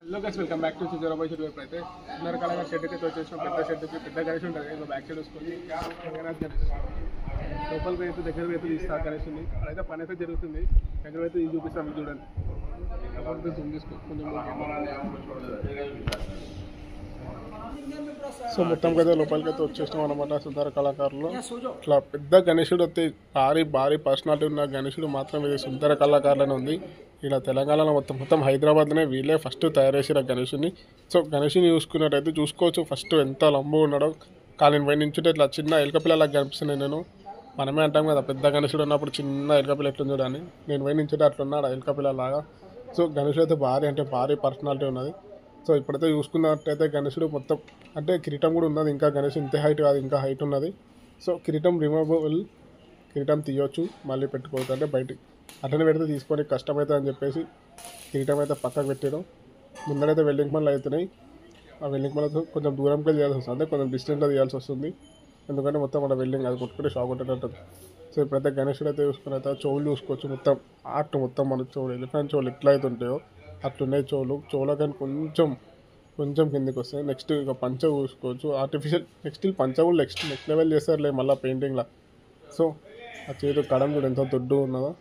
Hello guys, welcome back to Sujara boy shed వైపు. అయితే చిన్న రకాలుగా షెడ్ అయితే వచ్చేసిన పెద్ద షెడ్ వచ్చి పెద్ద గణేష్ ఉంటుంది. ఇంకా బ్యాక్ సైడ్ వస్తుంది జగన్నాథ్ గణేష్. లోపలికి అయితే దగ్గర అయితే తీస్తా గణేష్ ఉంది. అక్కడైతే పని అయితే జరుగుతుంది. దగ్గర అయితే ఇది చూపిస్తాను చూడండి. అప్పుడు జూమ్ తీసుకో కొంచెం. సో మొత్తం కదా లోపలికి అయితే వచ్చేసినాం అనమాట. సుందర కళాకారులు ఇట్లా పెద్ద గణేశుడు వస్తే భారీ పర్సనాలిటీ ఉన్న గణేశుడు మాత్రం ఇది సుందర కళాకారులనే ఉంది. ఇలా తెలంగాణలో మొత్తం హైదరాబాద్లోనే వీళ్ళే ఫస్ట్ తయారు చేసిన గణేశుని. సో గణేశుని చూసుకున్నట్టయితే చూసుకోవచ్చు ఫస్ట్ ఎంత లంబు ఉన్నాడో. కానీ పై నుంచుంటే ఇట్లా చిన్న ఎలుక పిల్లలాగా కనిపిస్తున్నాయి. మనమే అంటాం కదా పెద్ద గణేశుడు ఉన్నప్పుడు చిన్న ఎలుక పిల్ల ఎట్లుంది చూడని. నేను పై నుంచుంటే అట్లున్నాడు ఎలుక పిల్లలాగా. సో గణేశుడు అయితే భారీ పర్సనాలిటీ ఉన్నది. సో ఇప్పుడైతే చూసుకున్నట్టయితే గణేశుడు మొత్తం అంటే కిరీటం కూడా ఉన్నది. ఇంకా గణేష్ ఇంతే హైట్ కాదు, ఇంకా హైట్ ఉన్నది. సో కిరీటం రిమూవబుల్, కిరీటం తీయొచ్చు మళ్ళీ పెట్టుకోవచ్చు. అంటే బయటికి అట్లనే పెడితే తీసుకొని కష్టమవుతుంది అని చెప్పేసి కిరీటం అయితే పక్కకు పెట్టాడు. ముందరైతే వెల్డింగ్ పనులు అవుతున్నాయి. ఆ వెల్డింగ్ పనులు కొంచెం దూరంకి చేయాల్సి వస్తుంది, అంటే కొంచెం డిస్టెంట్లో తీయాల్సి వస్తుంది. ఎందుకంటే మొత్తం మన వెల్డింగ్ అది కొట్టుకుంటే షాక్ కొట్టేటట్టు. సో ఇప్పుడైతే గణేశుడు అయితే చూసుకుని అయితే చెవులు చూసుకోవచ్చు. మొత్తం ఆర్ట్ మొత్తం మన చెవులు ఎలిఫెంట్ చెవులు ఎట్లా అయితే ఉంటాయో అట్లున్నాయి చెవులు కానీ కొంచెం కిందికి వస్తాయి. నెక్స్ట్ ఇక పంచ చూసుకోవచ్చు ఆర్టిఫిషియల్. నెక్స్ట్ పంచ కూడా నెక్స్ట్ లెవెల్ చేస్తారులే మళ్ళీ పెయింటింగ్లో. సో ఆ చేతి కడం కూడా ఎంత దొడ్డు ఉన్నదో.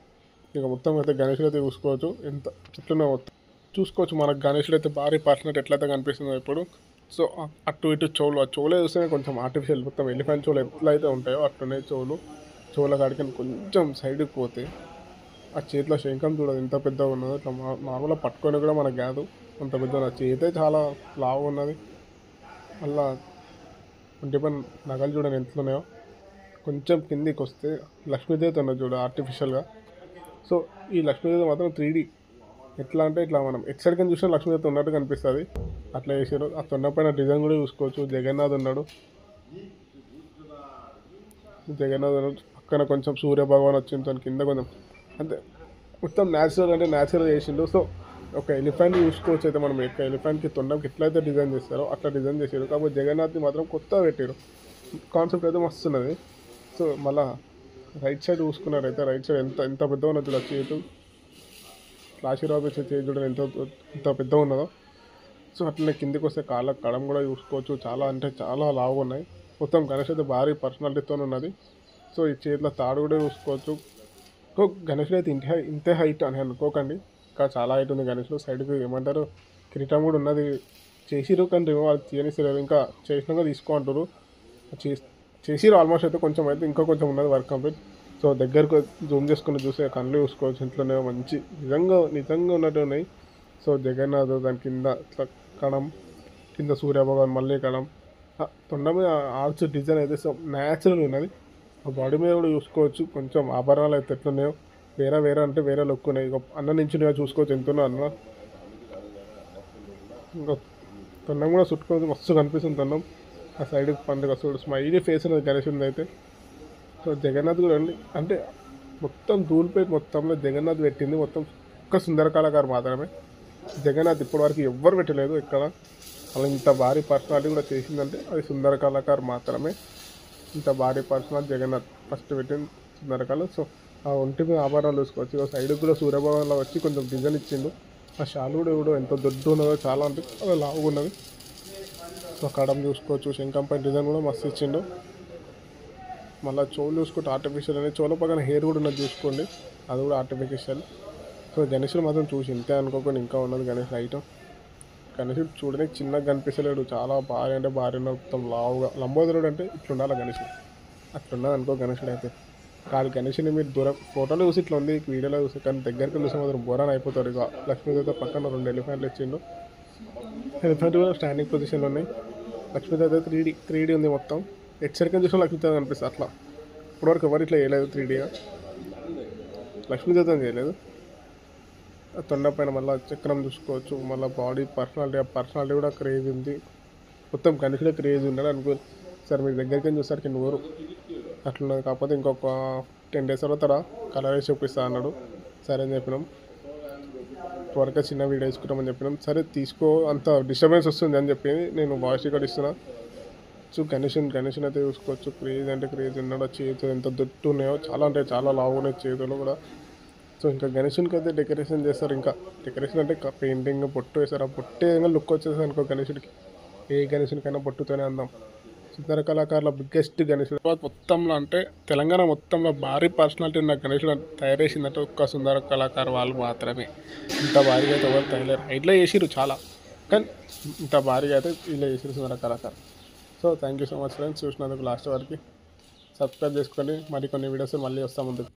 ఇక మొత్తం అయితే గణేశుడు అయితే చూసుకోవచ్చు ఎంత చెట్లున్నా మొత్తం చూసుకోవచ్చు. మనకు గణేశుడు అయితే భారీ పర్సనెట్ ఎట్లయితే కనిపిస్తుందో ఇప్పుడు. సో అటు ఇటు చెవులు, ఆ చెవులే చూస్తేనే కొంచెం ఆర్టిఫిషియల్ మొత్తం ఎలిఫెంట్ చెవులు ఎట్లయితే ఉంటాయో అట్లున్నాయి చెవుల కాడికి కొంచెం సైడ్కి పోతే ఆ చేతిలో శంఖం చూడదు ఎంత పెద్దగా ఉన్నదో. ఇట్లా నార్మల్గా పట్టుకొని కూడా మనకు కాదు అంత పెద్ద. నా చేతే చాలా లావు ఉన్నది. మళ్ళా ఒంటి పని నగలు చూడండి ఎంత ఉన్నాయో. కొంచెం కిందికి వస్తే లక్ష్మీదేవి ఉన్నది చూడ ఆర్టిఫిషియల్గా. సో ఈ లక్ష్మీదేవి మాత్రం 3D. ఎట్లా అంటే ఇట్లా మనం ఎక్సైడ్గా చూసిన లక్ష్మీదేవి ఉన్నట్టు కనిపిస్తుంది. అట్లా చేసారు. ఆ తొండ పైన డిజైన్ కూడా చూసుకోవచ్చు. జగన్నాథ్ ఉన్నాడు. పక్కన కొంచెం సూర్య భగవాన్ వచ్చింది తన కింద కొంచెం అంటే మొత్తం న్యాచురల్ చేసిండు. సో ఒక ఎలిఫెంట్ చూసుకోవచ్చు. అయితే మనం యొక్క ఎలిఫెంట్కి తొండంకి ఎట్లయితే డిజైన్ చేస్తారో అట్లా డిజైన్ చేసారు. కాకపోతే జగన్నాథ్ని మాత్రం కొత్తగా పెట్టారు. కాన్సెప్ట్ అయితే మస్తున్నది. సో మళ్ళీ రైట్ సైడ్ చూసుకున్నారైతే రైట్ సైడ్ ఎంత పెద్దగా ఉన్నది చూడ చేతు. ఆశీర్వాదం చేతి చూడండి ఎంత పెద్దగా ఉన్నదో. సో అట్లనే కిందికి వస్తే కాళ్ళ కడం కూడా చూసుకోవచ్చు. చాలా లావుగా ఉన్నాయి. మొత్తం గణేష్ అయితే భారీ పర్సనాలిటీతో ఉన్నది. సో ఈ చేతిలో తాడు కూడా చూసుకోవచ్చు. గణేషుడు అయితే ఇంతే హైట్ అని అనుకోకండి, ఇంకా చాలా హైట్ ఉంది గణేషుడు. సైడ్కి ఏమంటారు కిరీటం కూడా ఉన్నది. చేసిరు కానీ వాళ్ళు తీయనిస్తారు. ఇంకా చేసినాక తీసుకో అంటారు. చేసిరు ఆల్మోస్ట్. అయితే ఇంకా కొంచెం ఉన్నది వర్క్ కంప్లీట్. సో దగ్గరకు జూమ్ చేసుకుని చూసే కళ్ళు చూసుకోవచ్చు. ఇంట్లోనే మంచి నిజంగా ఉన్నట్టు ఉన్నాయి. సో జగన్నాథ్ దాని కింద ఇట్లా కడం, కింద సూర్యభగవాన్ మళ్ళీ కడం, తొండ మీద ఆర్చ్ డిజైన్ అయితే సో న్యాచురల్ ఉన్నది. బాడీ మీద కూడా చూసుకోవచ్చు. కొంచెం ఆభరణాలు అయితే ఎట్లున్నాయో వేరే లుక్ ఉన్నాయి. ఇక అన్న నుంచి చూసుకోవచ్చు ఎంతున్నా అన్న. ఇంకా తొండం కూడా చుట్టుకోవచ్చు. మస్తు కనిపిస్తుంది తొండం. ఆ సైడ్కి పండుగ చూడు స్మైలీ ఫేస్ ఉన్నది గణేశుడి అయితే. సో జగన్నాథ్ కూడా అంటే మొత్తం ధూళిపేట మొత్తంలో జగన్నాథ్ పెట్టింది మొత్తం ఒక్క సుందర కళాకారు మాత్రమే. జగన్నాథ్ ఇప్పటివరకు ఎవ్వరు పెట్టలేదు ఇక్కడ. అలా ఇంత భారీ పర్సనాలిటీ కూడా చేసిందంటే అది సుందర కళాకారు మాత్రమే. ఇంత భారీ పర్సనాలిటీ జగన్నాథ్ ఫస్ట్ పెట్టింది సుందర కళ. సో ఆ ఒంటి మీద ఆభరణాలు చూసుకోవచ్చు. సైడ్కి కూడా సూర్యభవన్లో వచ్చి కొంచెం డిజైన్ ఇచ్చిండు. ఆ షాలు కూడా ఎంత దొడ్డు ఉన్నదో, చాలా అంటే చాలా లావుగా ఉన్నది. సో కడం చూసుకోవచ్చు. శంఖంపై డిజైన్ కూడా మస్తు ఇచ్చిండు. మళ్ళీ చెవులు చూసుకుంటే ఆర్టిఫిషియల్ అనేది చెవుల పక్కన హెయిర్ కూడా ఉన్నది చూసుకోండి, అది కూడా ఆర్టిఫిషియల్. సో గణేశుడు మాత్రం చూసి ఇంతే అనుకోకుండా ఇంకా ఉన్నది గణేష్ ఐటమ్. గణేశుడు చూడడానికి చిన్నగా కనిపిస్తలేడు, చాలా భారీ అంటే భారీ మొత్తం లావుగా. లంబోదరుడు అంటే ఇట్లుండాలి గణేశుడు, అట్లున్నది అనుకో గణేశుడు అయితే. కాదు గణేశుని మీరు దూరం ఫోటోలో చూసి ఇట్లా ఉంది, వీడియోలో చూసి, కానీ దగ్గరికి చూసి మాత్రం బోరాన్ అయిపోతారు. ఇక లక్ష్మీదేవితో పక్కన 2 ఎలిఫెంట్లు ఇచ్చిండు. ఎలిఫెంట్ కూడా స్టాండింగ్ పొజిషన్లో ఉన్నాయి. లక్ష్మీదేవి 3D ఉంది మొత్తం. ఎచ్చరికని చూసిన లక్ష్మీదేవి కనిపిస్తుంది అట్లా. ఇప్పటివరకు ఎవరు ఇట్లా చేయలేదు 3Dగా. లక్ష్మీదేవితో చేయలేదు. తొండ పైన మళ్ళీ చక్రం చూసుకోవచ్చు. మళ్ళీ బాడీ పర్సనాలిటీ కూడా క్రేజ్ ఉంది. మొత్తం గణేశుడే క్రేజ్ ఉన్నాడు అనుకో. సార్ మీరు దగ్గరికి చూసరికి నూరు అట్లున్నది. కాకపోతే ఇంకొక 10 days తర్వాత కలర్ వేసి చూపిస్తా అన్నాడు. సరే అని చెప్పినాం. త్వరగా చిన్న వీడియో తీసుకుంటామని చెప్పినాం. సరే తీసుకో, అంత డిస్టర్బెన్స్ వస్తుంది అని చెప్పి నేను వాయిస్ రికార్డ్ ఇస్తున్నా. సో గణేష్ అయితే చూసుకోవచ్చు. క్రేజ్ అంటే క్రేజ్ ఉన్నాడు. చేతులు ఎంత దొట్టు ఉన్నాయో, చాలా అంటే చాలా లావు ఉన్నాయి చేతులు కూడా. సో సో ఇంకా గణేషునికి అయితే డెకరేషన్ చేస్తారు. ఇంకా డెకరేషన్ అంటే పెయింటింగ్ బొట్టు వేస్తారు. ఆ బొట్టు ఏదైనా లుక్ వచ్చేసి అనుకో గణేషుడికి, ఏ గణేషునికైనా బొట్టుతోనే అందం. సుందర కళాకారుల బిగ్గెస్ట్ గణేశుడు మొత్తంలో అంటే తెలంగాణ మొత్తంలో భారీ పర్సనాలిటీ ఉన్న గణేశుడు తయారు చేసిందంటే ఒక్క సుందర కళాకారు వాళ్ళు మాత్రమే. ఇంత భారీగా అయితే ఎవరు తయారు హైట్లో చేసిరు చాలా, కానీ ఇంత భారీగా అయితే వీళ్ళు చేసిరు సుందర కళాకారు. So thank you so much friends, చూసినందుకు లాస్ట్ వరకు. సబ్స్క్రైబ్ చేసుకోండి, మరికొన్ని వీడియోస్ మళ్ళీ వస్తాం ముందుకు.